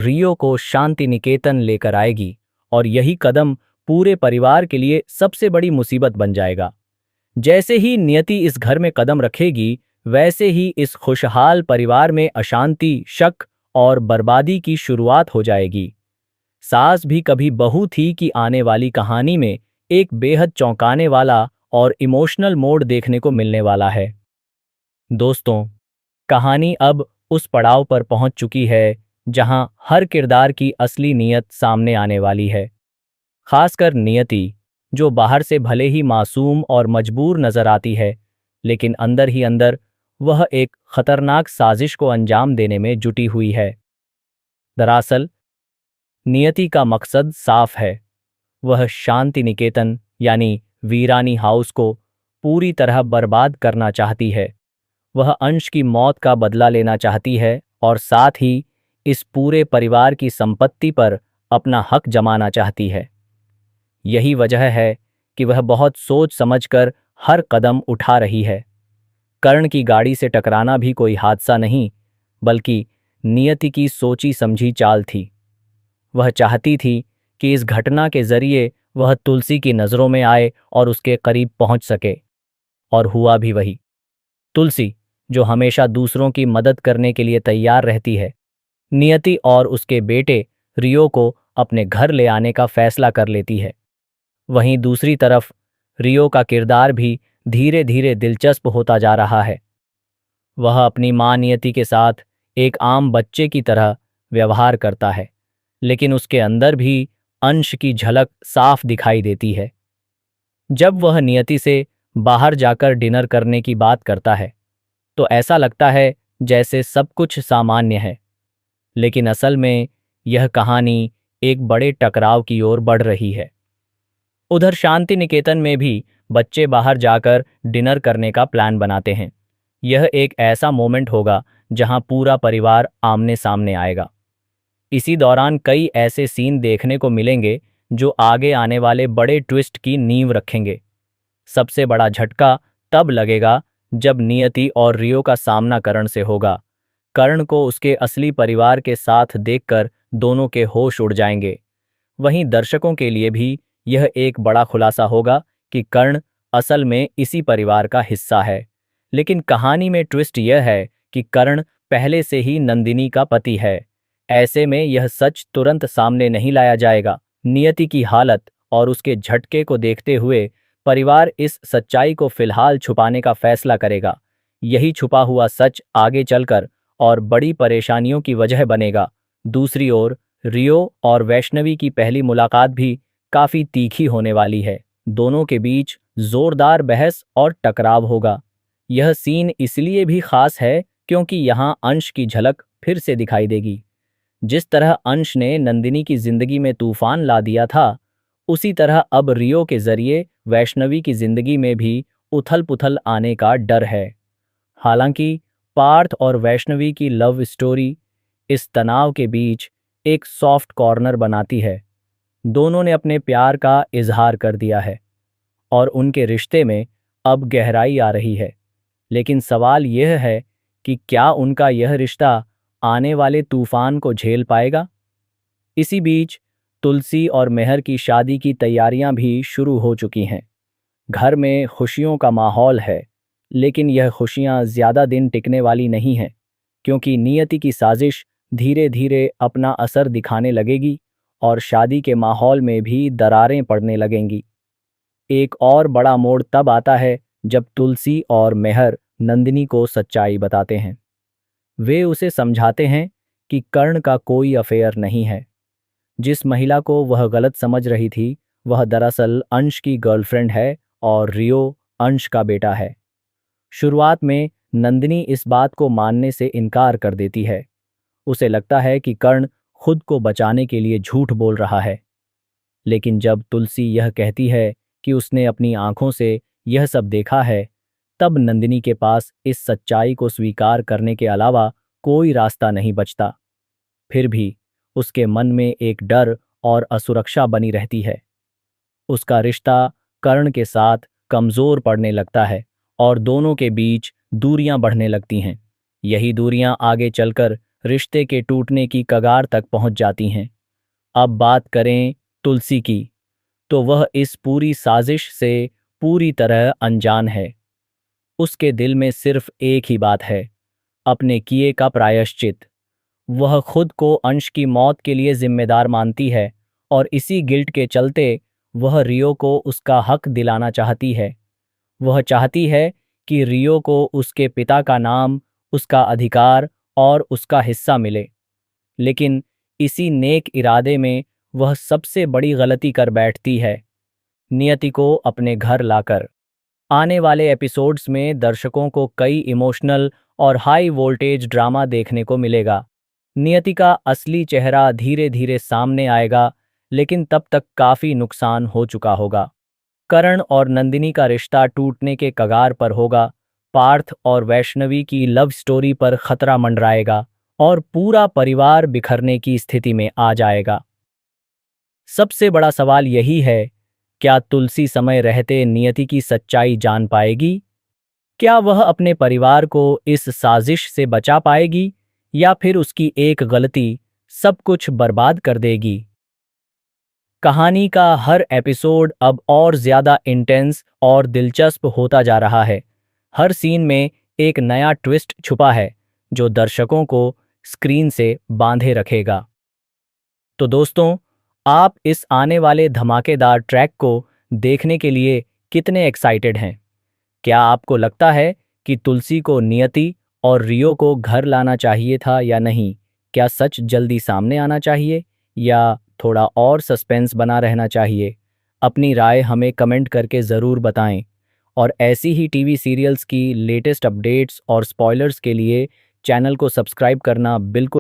रियो को शांति निकेतन लेकर आएगी और यही कदम पूरे परिवार के लिए सबसे बड़ी मुसीबत बन जाएगा। जैसे ही नियति इस घर में कदम रखेगी, वैसे ही इस खुशहाल परिवार में अशांति, शक और बर्बादी की शुरुआत हो जाएगी। सास भी कभी बहू थी कि आने वाली कहानी में एक बेहद चौंकाने वाला और इमोशनल मोड़ देखने को मिलने वाला है। दोस्तों, कहानी अब उस पड़ाव पर पहुंच चुकी है जहां हर किरदार की असली नीयत सामने आने वाली है। खासकर नियति, जो बाहर से भले ही मासूम और मजबूर नजर आती है, लेकिन अंदर ही अंदर वह एक खतरनाक साजिश को अंजाम देने में जुटी हुई है। दरअसल नियति का मकसद साफ है। वह शांति निकेतन यानी वीरानी हाउस को पूरी तरह बर्बाद करना चाहती है। वह अंश की मौत का बदला लेना चाहती है और साथ ही इस पूरे परिवार की संपत्ति पर अपना हक जमाना चाहती है। यही वजह है कि वह बहुत सोच समझकर हर कदम उठा रही है। कर्ण की गाड़ी से टकराना भी कोई हादसा नहीं, बल्कि नियति की सोची समझी चाल थी। वह चाहती थी कि इस घटना के जरिए वह तुलसी की नज़रों में आए और उसके करीब पहुंच सके। और हुआ भी वही। तुलसी, जो हमेशा दूसरों की मदद करने के लिए तैयार रहती है, नियति और उसके बेटे रियो को अपने घर ले आने का फैसला कर लेती है। वहीं दूसरी तरफ रियो का किरदार भी धीरे धीरे दिलचस्प होता जा रहा है। वह अपनी मां नियति के साथ एक आम बच्चे की तरह व्यवहार करता है, लेकिन उसके अंदर भी अंश की झलक साफ दिखाई देती है। जब वह नियति से बाहर जाकर डिनर करने की बात करता है, तो ऐसा लगता है जैसे सब कुछ सामान्य है, लेकिन असल में यह कहानी एक बड़े टकराव की ओर बढ़ रही है। उधर शांति निकेतन में भी बच्चे बाहर जाकर डिनर करने का प्लान बनाते हैं। यह एक ऐसा मोमेंट होगा जहां पूरा परिवार आमने सामने आएगा। इसी दौरान कई ऐसे सीन देखने को मिलेंगे जो आगे आने वाले बड़े ट्विस्ट की नींव रखेंगे। सबसे बड़ा झटका तब लगेगा जब नियति और रियो का सामना कर्ण से होगा। कर्ण को उसके असली परिवार के साथ देखकर दोनों के होश उड़ जाएंगे। वहीं दर्शकों के लिए भी यह एक बड़ा खुलासा होगा कि कर्ण असल में इसी परिवार का हिस्सा है। लेकिन कहानी में ट्विस्ट यह है कि कर्ण पहले से ही नंदिनी का पति है। ऐसे में यह सच तुरंत सामने नहीं लाया जाएगा। नियति की हालत और उसके झटके को देखते हुए परिवार इस सच्चाई को फिलहाल छुपाने का फैसला करेगा। यही छुपा हुआ सच आगे चलकर और बड़ी परेशानियों की वजह बनेगा। दूसरी ओर रियो और वैष्णवी की पहली मुलाकात भी काफी तीखी होने वाली है। दोनों के बीच जोरदार बहस और टकराव होगा। यह सीन इसलिए भी खास है क्योंकि यहाँ अंश की झलक फिर से दिखाई देगी। जिस तरह अंश ने नंदिनी की जिंदगी में तूफान ला दिया था, उसी तरह अब रियो के जरिए वैष्णवी की जिंदगी में भी उथल पुथल आने का डर है। हालांकि पार्थ और वैष्णवी की लव स्टोरी इस तनाव के बीच एक सॉफ्ट कॉर्नर बनाती है। दोनों ने अपने प्यार का इजहार कर दिया है और उनके रिश्ते में अब गहराई आ रही है। लेकिन सवाल यह है कि क्या उनका यह रिश्ता आने वाले तूफान को झेल पाएगा? इसी बीच तुलसी और मेहर की शादी की तैयारियां भी शुरू हो चुकी हैं। घर में खुशियों का माहौल है, लेकिन यह खुशियां ज्यादा दिन टिकने वाली नहीं हैं, क्योंकि नियति की साजिश धीरे धीरे अपना असर दिखाने लगेगी और शादी के माहौल में भी दरारें पड़ने लगेंगी। एक और बड़ा मोड़ तब आता है जब तुलसी और मेहर नंदिनी को सच्चाई बताते हैं। वे उसे समझाते हैं कि कर्ण का कोई अफेयर नहीं है। जिस महिला को वह गलत समझ रही थी, वह दरअसल अंश की गर्लफ्रेंड है और रियो अंश का बेटा है। शुरुआत में नंदिनी इस बात को मानने से इनकार कर देती है। उसे लगता है कि कर्ण खुद को बचाने के लिए झूठ बोल रहा है। लेकिन जब तुलसी यह कहती है कि उसने अपनी आंखों से यह सब देखा है, तब नंदिनी के पास इस सच्चाई को स्वीकार करने के अलावा कोई रास्ता नहीं बचता। फिर भी उसके मन में एक डर और असुरक्षा बनी रहती है। उसका रिश्ता कर्ण के साथ कमजोर पड़ने लगता है और दोनों के बीच दूरियां बढ़ने लगती हैं। यही दूरियां आगे चलकर रिश्ते के टूटने की कगार तक पहुंच जाती हैं। अब बात करें तुलसी की, तो वह इस पूरी साजिश से पूरी तरह अनजान है। उसके दिल में सिर्फ एक ही बात है, अपने किए का प्रायश्चित। वह खुद को अंश की मौत के लिए जिम्मेदार मानती है और इसी गिल्ट के चलते वह रियो को उसका हक दिलाना चाहती है। वह चाहती है कि रियो को उसके पिता का नाम, उसका अधिकार और उसका हिस्सा मिले। लेकिन इसी नेक इरादे में वह सबसे बड़ी गलती कर बैठती है, नियति को अपने घर लाकर। आने वाले एपिसोड्स में दर्शकों को कई इमोशनल और हाई वोल्टेज ड्रामा देखने को मिलेगा। नियति का असली चेहरा धीरे धीरे सामने आएगा, लेकिन तब तक काफी नुकसान हो चुका होगा। करण और नंदिनी का रिश्ता टूटने के कगार पर होगा। पार्थ और वैष्णवी की लव स्टोरी पर खतरा मंडराएगा और पूरा परिवार बिखरने की स्थिति में आ जाएगा। सबसे बड़ा सवाल यही है, क्या तुलसी समय रहते नियति की सच्चाई जान पाएगी? क्या वह अपने परिवार को इस साजिश से बचा पाएगी, या फिर उसकी एक गलती सब कुछ बर्बाद कर देगी? कहानी का हर एपिसोड अब और ज्यादा इंटेंस और दिलचस्प होता जा रहा है। हर सीन में एक नया ट्विस्ट छुपा है जो दर्शकों को स्क्रीन से बांधे रखेगा। तो दोस्तों, आप इस आने वाले धमाकेदार ट्रैक को देखने के लिए कितने एक्साइटेड हैं? क्या आपको लगता है कि तुलसी को नियति और रियो को घर लाना चाहिए था या नहीं? क्या सच जल्दी सामने आना चाहिए या थोड़ा और सस्पेंस बना रहना चाहिए? अपनी राय हमें कमेंट करके ज़रूर बताएं। और ऐसी ही टीवी सीरियल्स की लेटेस्ट अपडेट्स और स्पॉयलर्स के लिए चैनल को सब्सक्राइब करना बिल्कुल